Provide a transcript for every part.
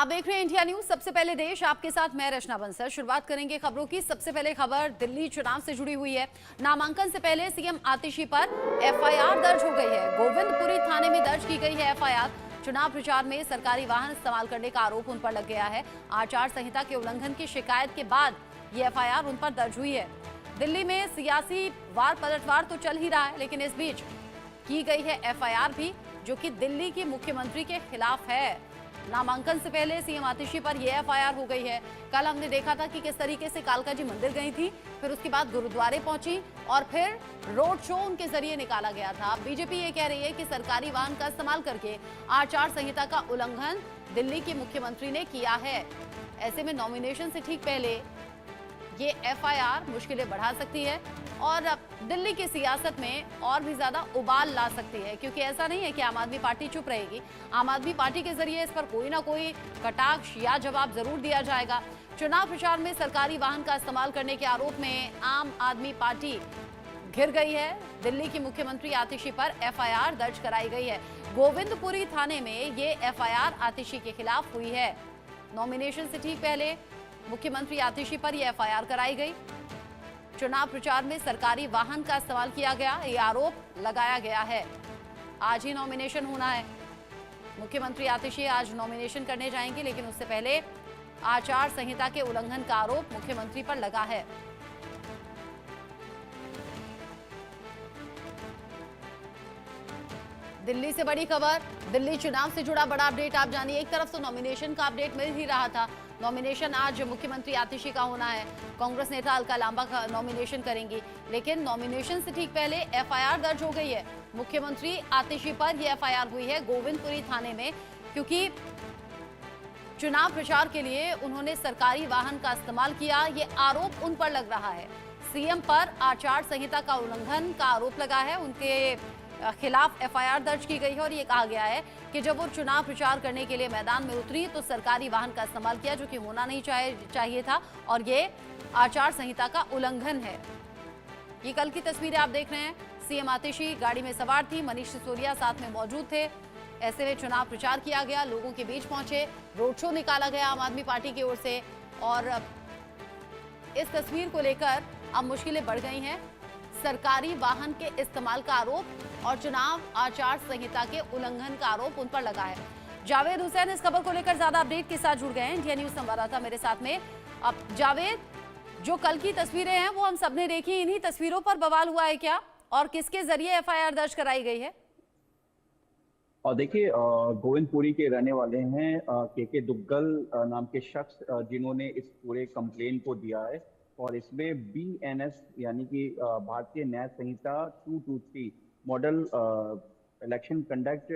आप देख रहे हैं इंडिया न्यूज। सबसे पहले देश, आपके साथ मैं रचना बंसल। शुरुआत करेंगे खबरों की। सबसे पहले खबर दिल्ली चुनाव से जुड़ी हुई है। नामांकन से पहले सीएम आतिशी पर एफआईआर दर्ज हो गई है। गोविंदपुरी थाने में दर्ज की गई है एफआईआर। चुनाव प्रचार में सरकारी वाहन इस्तेमाल करने का आरोप उन पर लग गया है। आचार संहिता के उल्लंघन की शिकायत के बाद ये एफआईआर उन पर दर्ज हुई है। दिल्ली में सियासी वार पलटवार तो चल ही रहा है, लेकिन इस बीच की गई है एफआईआर भी, जो कि दिल्ली की मुख्यमंत्री के खिलाफ है। नामांकन से पहले सीएम आतिशी पर यह एफआईआर हो गई है। कल हमने देखा था कि किस तरीके से कालका जी मंदिर गई थी, फिर उसके बाद गुरुद्वारे पहुंची और फिर रोड शो उनके जरिए निकाला गया था। बीजेपी ये कह रही है कि सरकारी वाहन का इस्तेमाल करके आचार संहिता का उल्लंघन दिल्ली की मुख्यमंत्री ने किया है। ऐसे में नॉमिनेशन से ठीक पहले ये एफआईआर मुश्किलें बढ़ा सकती है और दिल्ली की सियासत में और भी ज्यादा उबाल ला सकती है, क्योंकि ऐसा नहीं है कि आम आदमी पार्टी चुप रहेगी। आम आदमी पार्टी के जरिए इस पर कोई ना कोई कटाक्ष या जवाब जरूर दिया जाएगा। चुनाव प्रचार में सरकारी वाहन का इस्तेमाल करने के आरोप में आम आदमी पार्टी घिर गई है। दिल्ली की मुख्यमंत्री आतिशी पर एफआईआर दर्ज कराई गई है। गोविंदपुरी थाने में ये एफआईआर आतिशी के खिलाफ हुई है। नॉमिनेशन से ठीक पहले मुख्यमंत्री आतिशी पर यह एफआईआर कराई गई। चुनाव प्रचार में सरकारी वाहन का इस्तेमाल किया गया, ये आरोप लगाया गया है। आज ही नॉमिनेशन होना है। मुख्यमंत्री आतिशी आज नॉमिनेशन करने जाएंगे, लेकिन उससे पहले आचार संहिता के उल्लंघन का आरोप मुख्यमंत्री पर लगा है। दिल्ली से बड़ी खबर, दिल्ली चुनाव से जुड़ा बड़ा अपडेट। आप जानिए, एक तरफ तो नॉमिनेशन का अपडेट मिल ही रहा था। नॉमिनेशन आज मुख्यमंत्री आतिशी का होना है। कांग्रेस नेता अलका लांबा का नॉमिनेशन करेंगी, लेकिन नॉमिनेशन से ठीक पहले एफआईआर दर्ज हो गई है। मुख्यमंत्री आतिशी पर यह एफआईआर हुई है गोविंदपुरी थाने में, क्योंकि चुनाव प्रचार के लिए उन्होंने सरकारी वाहन का इस्तेमाल किया, ये आरोप उन पर लग रहा है। सीएम पर आचार संहिता का उल्लंघन का आरोप लगा है, उनके खिलाफ एफआईआर दर्ज की गई है और ये कहा गया है कि जब वो चुनाव प्रचार करने के लिए मैदान में उतरी तो सरकारी वाहन का इस्तेमाल किया, जो कि होना नहीं चाहिए था, और ये आचार संहिता का उल्लंघन है। ये कल की तस्वीरें आप देख रहे हैं। सीएम आतिशी गाड़ी में सवार थी, मनीष सिसोदिया साथ में मौजूद थे। ऐसे में चुनाव प्रचार किया गया, लोगों के बीच पहुंचे, रोड शो निकाला गया आम आदमी पार्टी की ओर से, और इस तस्वीर को लेकर अब मुश्किलें बढ़ गई हैं। सरकारी वाहन के इस्तेमाल का आरोप और चुनाव आचार संहिता के उल्लंघन का आरोप उन पर लगा है। जावेद हुसैन इस खबर को लेकर ज्यादा अपडेट के साथ जुड़ गए हैं। इंडिया न्यूज संवाददाता मेरे साथ में। अब जावेद, जो कल की तस्वीरें हैं वो हम सबने देखी, इन्हीं तस्वीरों पर बवाल हुआ है क्या, और किसके जरिए एफआईआर दर्ज कराई गई है? और देखिए, गोविंदपुरी के रहने वाले हैं के दुग्गल नाम के शख्स, जिन्होंने इस पूरे कंप्लेन को दिया है। और इसमें बीएनएस यानी कि भारतीय न्याय संहिता 223 मॉडल इलेक्शन कंडक्ट,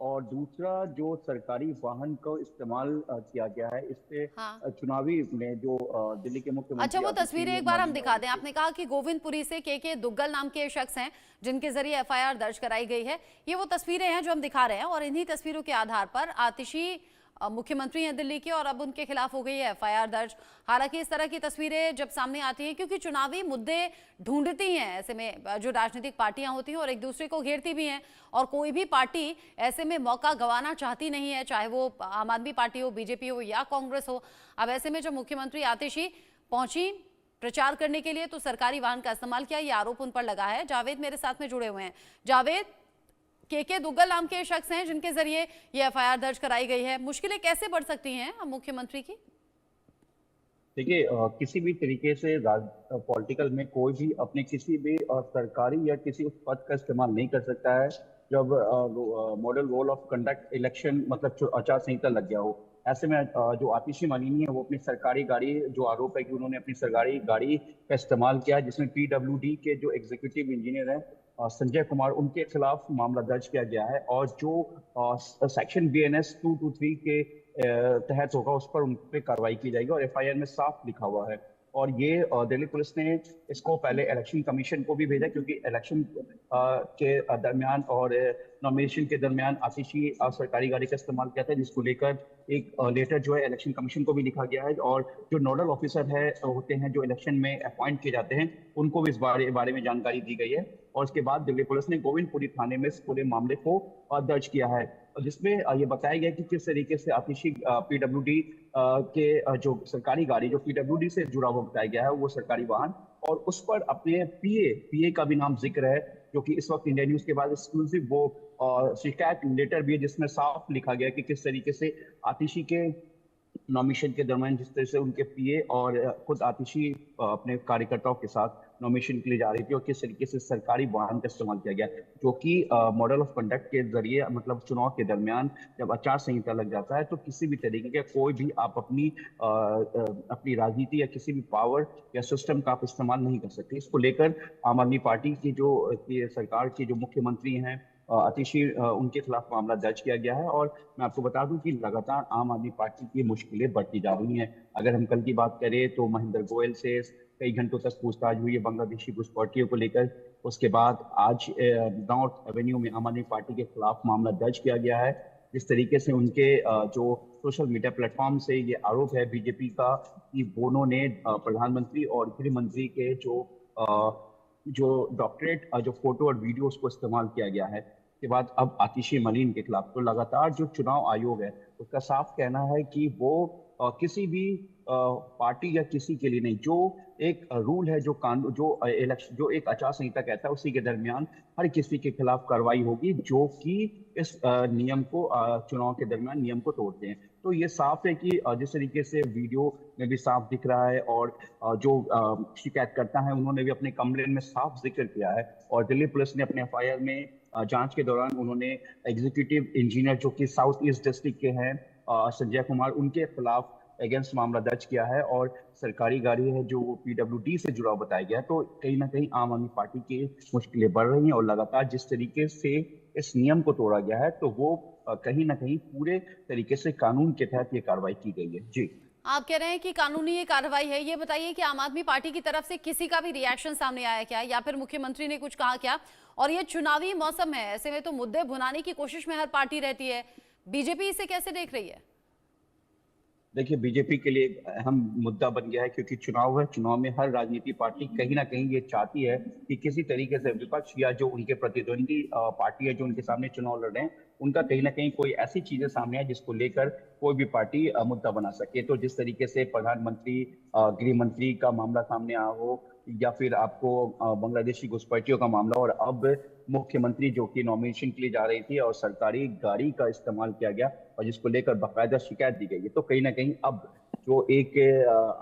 और दूसरा जो सरकारी वाहन को इस्तेमाल किया गया है, इससे हाँ। चुनावी में जो दिल्ली के मुख्यमंत्री। अच्छा, वो तस्वीरें एक बार हम दिखा दें। आपने कहा कि गोविंदपुरी से के दुग्गल नाम के शख्स हैं जिनके जरिए एफआईआर दर्ज कराई गई है। ये वो तस्वीरें हैं जो हम दिखा रहे हैं, और इन्हीं तस्वीरों के आधार पर आतिशी मुख्यमंत्री हैं दिल्ली के, और अब उनके खिलाफ हो गई है एफआईआर दर्ज। हालांकि इस तरह की तस्वीरें जब सामने आती हैं, क्योंकि चुनावी मुद्दे ढूंढती हैं ऐसे में जो राजनीतिक पार्टियां होती हैं, और एक दूसरे को घेरती भी हैं, और कोई भी पार्टी ऐसे में मौका गंवाना चाहती नहीं है, चाहे वो आम आदमी पार्टी हो, बीजेपी हो या कांग्रेस हो। अब ऐसे में जब मुख्यमंत्री आतिशी पहुंची प्रचार करने के लिए तो सरकारी वाहन का इस्तेमाल किया, ये आरोप उन पर लगा है। जावेद मेरे साथ में जुड़े हुए हैं। जावेद, के दुग्गल नाम के शख्स हैं जिनके जरिए ये एफआईआर दर्ज कराई गई है, मुश्किलें कैसे बढ़ सकती हैं मुख्यमंत्री की? देखिए, किसी भी तरीके से पॉलिटिकल में कोई भी अपने किसी भी सरकारी या किसी उस पद का इस्तेमाल नहीं कर सकता है जब model role of conduct election मतलब आचार संहिता लग गया हो। ऐसे में जो आतिशी मालिनी है वो अपनी सरकारी गाड़ी, जो आरोप है कि उन्होंने अपनी सरकारी गाड़ी का इस्तेमाल किया, जिसमें पीडब्ल्यूडी के जो एग्जीक्यूटिव इंजीनियर हैं संजय कुमार, उनके खिलाफ मामला दर्ज किया गया है। और जो सेक्शन बीएनएस 223 के तहत होगा उस पर उन पर कार्रवाई की जाएगी, और एफआईआर में साफ लिखा हुआ है। और ये दिल्ली पुलिस ने इसको पहले इलेक्शन कमीशन को भी भेजा, क्योंकि इलेक्शन के दरमियान और नॉमिनेशन के दरमियान आतिशी सरकारी गाड़ी का इस्तेमाल किया था, जिसको लेकर एक लेटर जो है इलेक्शन कमीशन को भी लिखा गया है। और जो नोडल ऑफिसर है होते हैं जो इलेक्शन में अपॉइंट किए जाते हैं, उनको भी इस बारे में जानकारी दी गई है। और उसके बाद दिल्ली पुलिस ने गोविंदपुरी थाने में इस पूरे मामले को दर्ज किया है। जिसमें ये बताया गया कि किस तरीके से आतिशी पीडब्ल्यूडी के जो सरकारी गाड़ी जो पीडब्ल्यूडी से जुड़ा हुआ बताया गया है, वो सरकारी वाहन, और उस पर अपने पीए का भी नाम जिक्र है, जो कि इस वक्त इंडिया न्यूज के बाद एक्सक्लूसिव वो शिकायत लेटर भी है, जिसमें साफ लिखा गया कि किस तरीके से आतिशी के नॉमिनेशन के दरमियान जिस तरह से उनके पीए और खुद आतिशी अपने कार्यकर्ताओं के साथ नॉमिनेशन के लिए जा रही थी, और किस तरीके से सरकारी वाहन का इस्तेमाल किया गया, जो कि मॉडल ऑफ कंडक्ट के जरिए, मतलब चुनाव के दरमियान जब आचार संहिता लग जाता है तो किसी भी तरीके के कोई भी आप अपनी राजनीति या किसी भी पावर या सिस्टम का आप इस्तेमाल नहीं कर सकते। इसको लेकर आम आदमी पार्टी की जो सरकार के जो मुख्यमंत्री हैं आतिशी, उनके खिलाफ मामला दर्ज किया गया है। और मैं आपको बता दूं कि लगातार आम आदमी पार्टी की मुश्किलें बढ़ती जा रही हैं। अगर हम कल की बात करें तो महेंद्र गोयल से कई घंटों तक पूछताछ हुई है बांग्लादेशी घुसपैठियों को लेकर। उसके बाद आज नॉर्थ एवेन्यू में आम आदमी पार्टी के खिलाफ मामला दर्ज किया गया है। जिस तरीके से उनके जो सोशल मीडिया प्लेटफॉर्म से ये आरोप है बीजेपी का कि दोनों ने प्रधानमंत्री और गृह मंत्री के जो डॉक्टरेट जो फोटो और वीडियो उसको इस्तेमाल किया गया है। के बाद अब आतिशी मलिन के खिलाफ तो लगातार जो चुनाव आयोग है उसका साफ कहना है कि वो किसी भी पार्टी या किसी के लिए नहीं, जो एक रूल है, जो कानून, जो इलेक्शन, जो एक आचार संहिता कहता है, उसी के दरमियान हर किसी के खिलाफ कार्रवाई होगी जो कि इस नियम को चुनाव के दरमियान नियम को तोड़ते हैं। तो ये साफ है कि जिस तरीके से वीडियो में भी साफ दिख रहा है, और जो शिकायत करता है उन्होंने भी अपने कंप्लेंट में साफ जिक्र किया है, और दिल्ली पुलिस ने अपने एफआईआर में जांच के दौरान उन्होंने एग्जीक्यूटिव इंजीनियर जो कि साउथ ईस्ट डिस्ट्रिक्ट के हैं संजय कुमार, उनके खिलाफ अगेंस्ट मामला दर्ज किया है, और सरकारी गाड़ी है जो पीडब्ल्यूडी से जुड़ा बताया गया है। तो कहीं ना कहीं आम आदमी पार्टी की मुश्किलें बढ़ रही हैं, और लगातार जिस तरीके से इस नियम को तोड़ा गया है तो वो कहीं ना कहीं पूरे तरीके से कानून के तहत ये कार्रवाई की गई है। जी, आप कह रहे हैं कि कानूनी ये कार्रवाई है। ये बताइए कि आम आदमी पार्टी की तरफ से किसी का भी रिएक्शन सामने आया क्या, या फिर मुख्यमंत्री ने कुछ कहा क्या? और ये चुनावी मौसम है, ऐसे में तो मुद्दे भुनाने की कोशिश में हर पार्टी रहती है, बीजेपी इसे कैसे देख रही है? देखिए, बीजेपी के लिए एक अहम मुद्दा बन गया है, क्योंकि चुनाव है। चुनाव में हर राजनीति पार्टी कहीं ना कहीं ये चाहती है कि किसी तरीके से विपक्ष या जो उनके प्रतिद्वंदी पार्टी है जो उनके सामने चुनाव लड़ रहे हैं, उनका कहीं ना कहीं कोई ऐसी चीजें सामने आए जिसको लेकर कोई भी पार्टी मुद्दा बना सके। तो जिस तरीके से प्रधानमंत्री, गृह मंत्री का मामला सामने आया हो, या फिर आपको बांग्लादेशी घुसपैठियों का मामला, और अब मुख्यमंत्री जो कि नॉमिनेशन के लिए जा रही थी और सरकारी गाड़ी का इस्तेमाल किया गया और जिसको लेकर बाकायदा शिकायत दी गई है, तो कहीं ना कहीं अब जो एक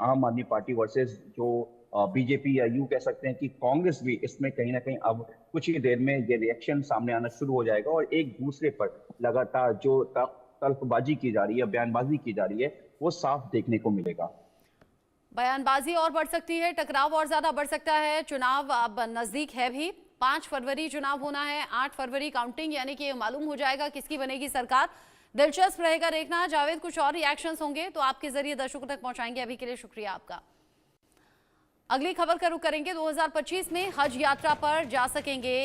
आम आदमी पार्टी वर्सेस जो बीजेपी, या यूं कह सकते हैं कि कांग्रेस भी, इसमें कहीं ना कहीं अब कुछ ही देर में ये रिएक्शन सामने आना शुरू हो जाएगा, और एक दूसरे पर लगातार जो तल्खबाजी की जा रही है, बयानबाजी की जा रही है, वो साफ देखने को मिलेगा। बयानबाजी और बढ़ सकती है, टकराव और ज्यादा बढ़ सकता है। चुनाव अब नजदीक है भी, 5 फरवरी चुनाव होना है, 8 फरवरी काउंटिंग, यानी कि ये मालूम हो जाएगा किसकी बनेगी सरकार। दिलचस्प रहेगा देखना। जावेद, कुछ और रिएक्शंस होंगे तो आपके जरिए दर्शकों तक पहुंचाएंगे। अभी के लिए शुक्रिया आपका। अगली खबर का रुख करेंगे। 2025 में हज यात्रा पर जा सकेंगे